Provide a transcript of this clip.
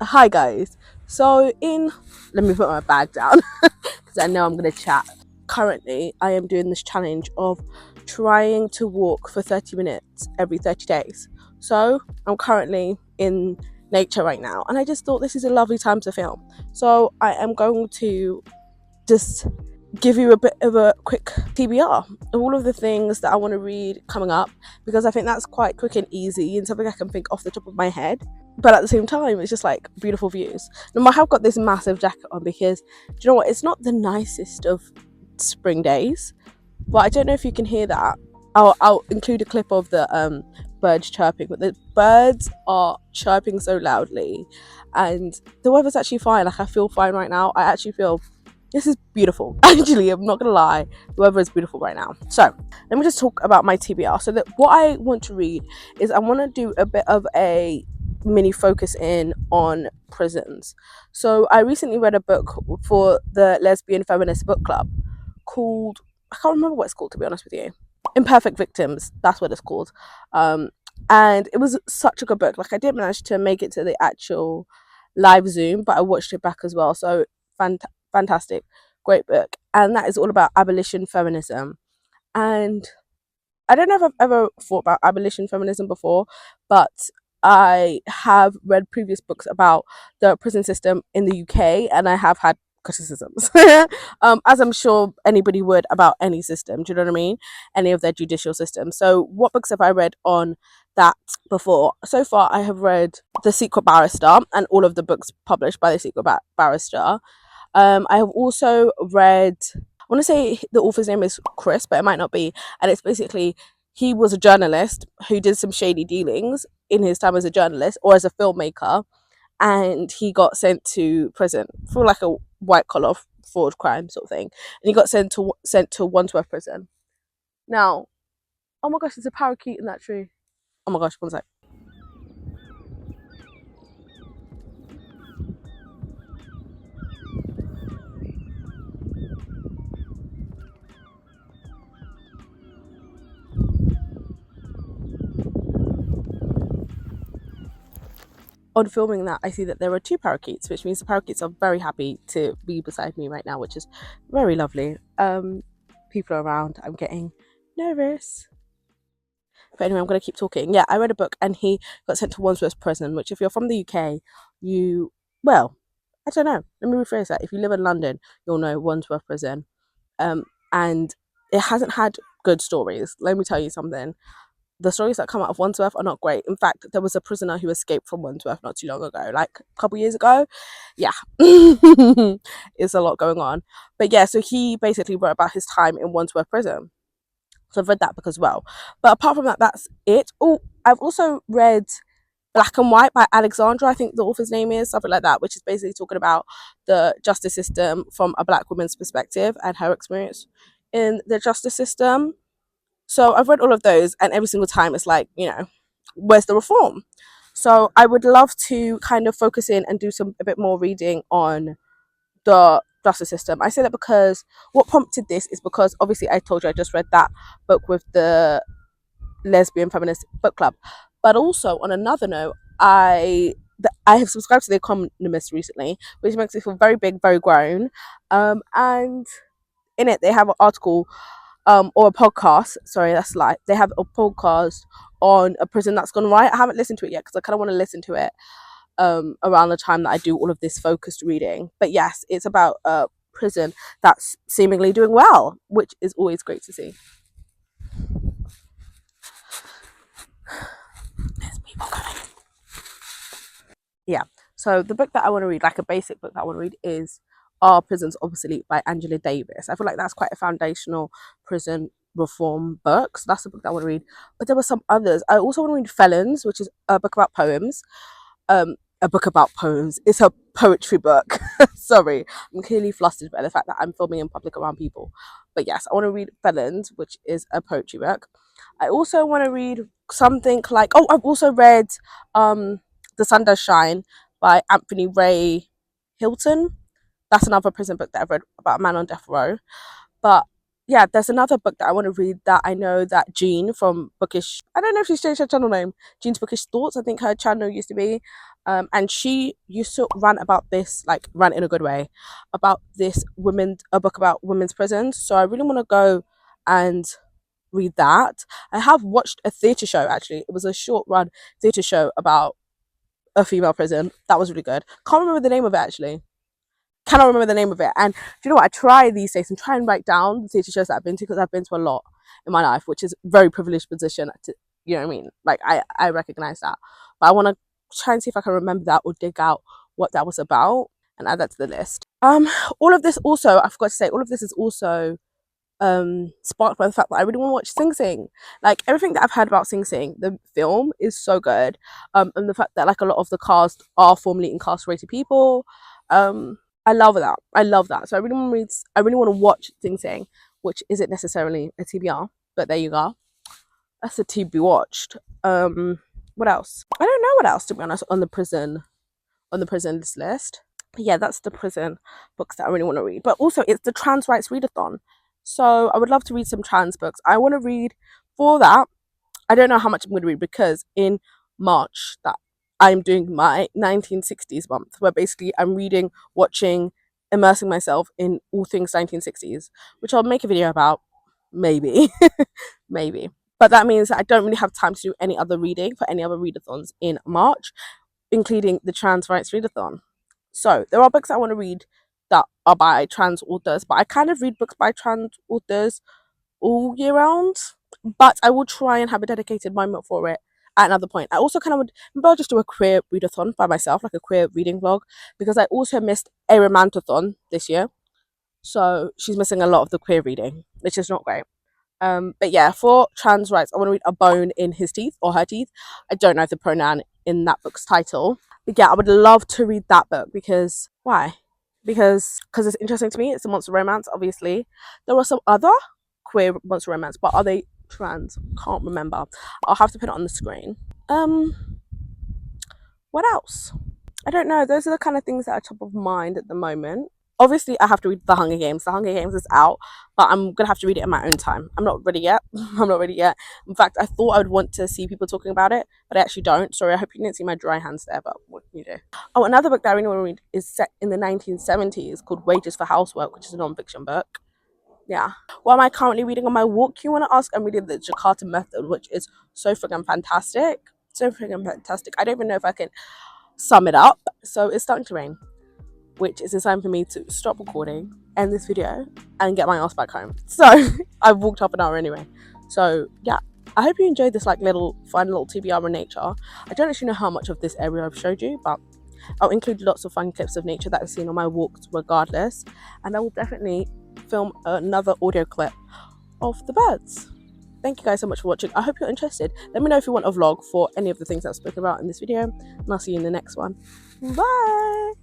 Hi guys. So in let me put my bag down because I know I'm gonna chat. Currently, I am doing this challenge of trying to walk for 30 minutes every 30 days. So I'm currently in nature right now, and I just thought this is a lovely time to film. So I am going to just give you a bit of a quick TBR of all of the things that I want to read coming up, because I think that's quite quick and easy and something I can think off the top of my head. But at the same time, it's just like beautiful views. Now, I have got this massive jacket on because, do you know what? It's not the nicest of spring days, but I don't know if you can hear that. I'll include a clip of the birds chirping, but the birds are chirping so loudly, and the weather's actually fine. Like, I feel fine right now. I actually feel this is beautiful. Actually, I'm not gonna lie, the weather is beautiful right now. So let me just talk about my TBR. So that what I want to read is I want to do a bit of a mini focus in on prisons. So I recently read a book for the Lesbian Feminist Book Club called, I can't remember what it's called, to be honest with you. Imperfect Victims, that's what it's called. And it was such a good book. Like, I didn't manage to make it to the actual live Zoom, but I watched it back as well. So fantastic, great book. And that is all about abolition feminism. And I don't know if I've ever thought about abolition feminism before, but I have read previous books about the prison system in the UK, and I have had criticisms, as I'm sure anybody would about any system. Do you know what I mean? Any of their judicial systems. So, what books have I read on that before? So far, I have read The Secret Barrister and all of the books published by The Secret Barrister. I have also read, I want to say the author's name is Chris, but it might not be. And it's basically, he was a journalist who did some shady dealings in his time as a journalist or as a filmmaker, and he got sent to prison for like a white collar fraud crime sort of thing. And he got sent to Wandsworth prison. Now, oh my gosh, there's a parakeet in that tree. Oh my gosh, one sec. On filming that, I see that there are two parakeets, which means the parakeets are very happy to be beside me right now, which is very lovely. People are around. I'm getting nervous. But anyway, I'm going to keep talking. Yeah, I read a book and he got sent to Wandsworth prison, which, if you're from the UK, well, I don't know. Let me rephrase that. If you live in London, you'll know Wandsworth prison. And it hasn't had good stories. Let me tell you something. The stories that come out of Wandsworth are not great. In fact, there was a prisoner who escaped from Wandsworth not too long ago, like a couple years ago. Yeah, it's a lot going on. But yeah, so he basically wrote about his time in Wandsworth prison. So I've read that book as well. But apart from that, that's it. Oh, I've also read Black and White by Alexandra, I think the author's name is, something like that, which is basically talking about the justice system from a Black woman's perspective and her experience in the justice system. So I've read all of those, and every single time it's like, where's the reform? So I would love to kind of focus in and do a bit more reading on the justice system. I say that because what prompted this is because obviously I told you I just read that book with the Lesbian Feminist Book Club. But also, on another note, I have subscribed to The Economist recently, which makes me feel very big, very grown. And in it, they have an article or a podcast. Sorry, that's like they have a podcast on a prison that's gone right. I haven't listened to it yet because I kind of want to listen to it around the time that I do all of this focused reading. But yes, it's about a prison that's seemingly doing well, which is always great to see. There's people coming. Yeah. So the book that I want to read, like a basic book that I want to read, is Are Prisons Obsolete by Angela Davis. I feel like that's quite a foundational prison reform book. So that's the book that I want to read. But there were some others. I also want to read Felons, which is a book about poems. A book about poems. It's a poetry book. Sorry, I'm clearly flustered by the fact that I'm filming in public around people. But yes, I want to read Felons, which is a poetry book. I also want to read something like, I've also read The Sun Does Shine by Anthony Ray Hilton. That's another prison book that I've read about a man on death row. But yeah, there's another book that I want to read that I know that Jean from Bookish, I don't know if she's changed her channel name, Jean's Bookish Thoughts, I think her channel used to be. And she used to rant about this, like rant in a good way, about this a book about women's prisons. So I really want to go and read that. I have watched a theatre show actually. It was a short run theatre show about a female prison. That was really good. Can't remember the name of it actually. Cannot remember the name of it. And do you know what? I try these days and try and write down the theatre shows that I've been to, because I've been to a lot in my life, which is a very privileged position to, you know what I mean? Like I recognize that. But I want to try and see if I can remember that or dig out what that was about and add that to the list. All of this also, I forgot to say, all of this is also sparked by the fact that I really want to watch Sing Sing. Like everything that I've heard about Sing Sing, the film is so good. And the fact that like a lot of the cast are formerly incarcerated people. I love that. I love that. So I really want to read. I really want to watch Sing Sing, which isn't necessarily a TBR, but there you go. That's a to be watched. What else? I don't know what else, to be honest, on the prison list. Yeah, that's the prison books that I really want to read. But also, it's the trans rights readathon. So I would love to read some trans books. I want to read for that. I don't know how much I'm going to read, because in March that I'm doing my 1960s month, where basically I'm reading, watching, immersing myself in all things 1960s, which I'll make a video about, maybe, maybe. But that means that I don't really have time to do any other reading for any other readathons in March, including the trans rights readathon. So there are books I want to read that are by trans authors, but I kind of read books by trans authors all year round. But I will try and have a dedicated moment for it at another point. I also kind of would, maybe I'll just do a queer readathon by myself, like a queer reading vlog, because I also missed a romantathon this year. So she's missing a lot of the queer reading, which is not great. But yeah, for trans rights, I want to read A Bone in His Teeth or Her Teeth. I don't know the pronoun in that book's title. But yeah, I would love to read that book, because why? Because it's interesting to me. It's a monster romance, obviously. There are some other queer monster romance, but are they trans? Can't remember. I'll have to put it on the screen. What else? I don't know. Those are the kind of things that are top of mind at the moment. Obviously, I have to read The Hunger Games. The Hunger Games is out, but I'm gonna have to read it in my own time. I'm not ready yet. I'm not ready yet. In fact, I thought I would want to see people talking about it, but I actually don't. Sorry, I hope you didn't see my dry hands there, but what can you do? Oh, another book that I really want to read is set in the 1970s, called Wages for Housework, which is a non-fiction book. Yeah. What am I currently reading on my walk, you want to ask? I'm reading The Jakarta Method, which is so freaking fantastic. So freaking fantastic. I don't even know if I can sum it up. So it's starting to rain, which is a sign for me to stop recording, end this video, and get my ass back home. So I've walked half an hour anyway. So yeah, I hope you enjoyed this like little fun little TBR in nature. I don't actually know how much of this area I've showed you, but I'll include lots of fun clips of nature that I've seen on my walks regardless. And I will definitely film another audio clip of the birds. Thank you guys so much for watching. I hope you're interested. Let me know if you want a vlog for any of the things I've spoken about in this video, and I'll see you in the next one. Bye!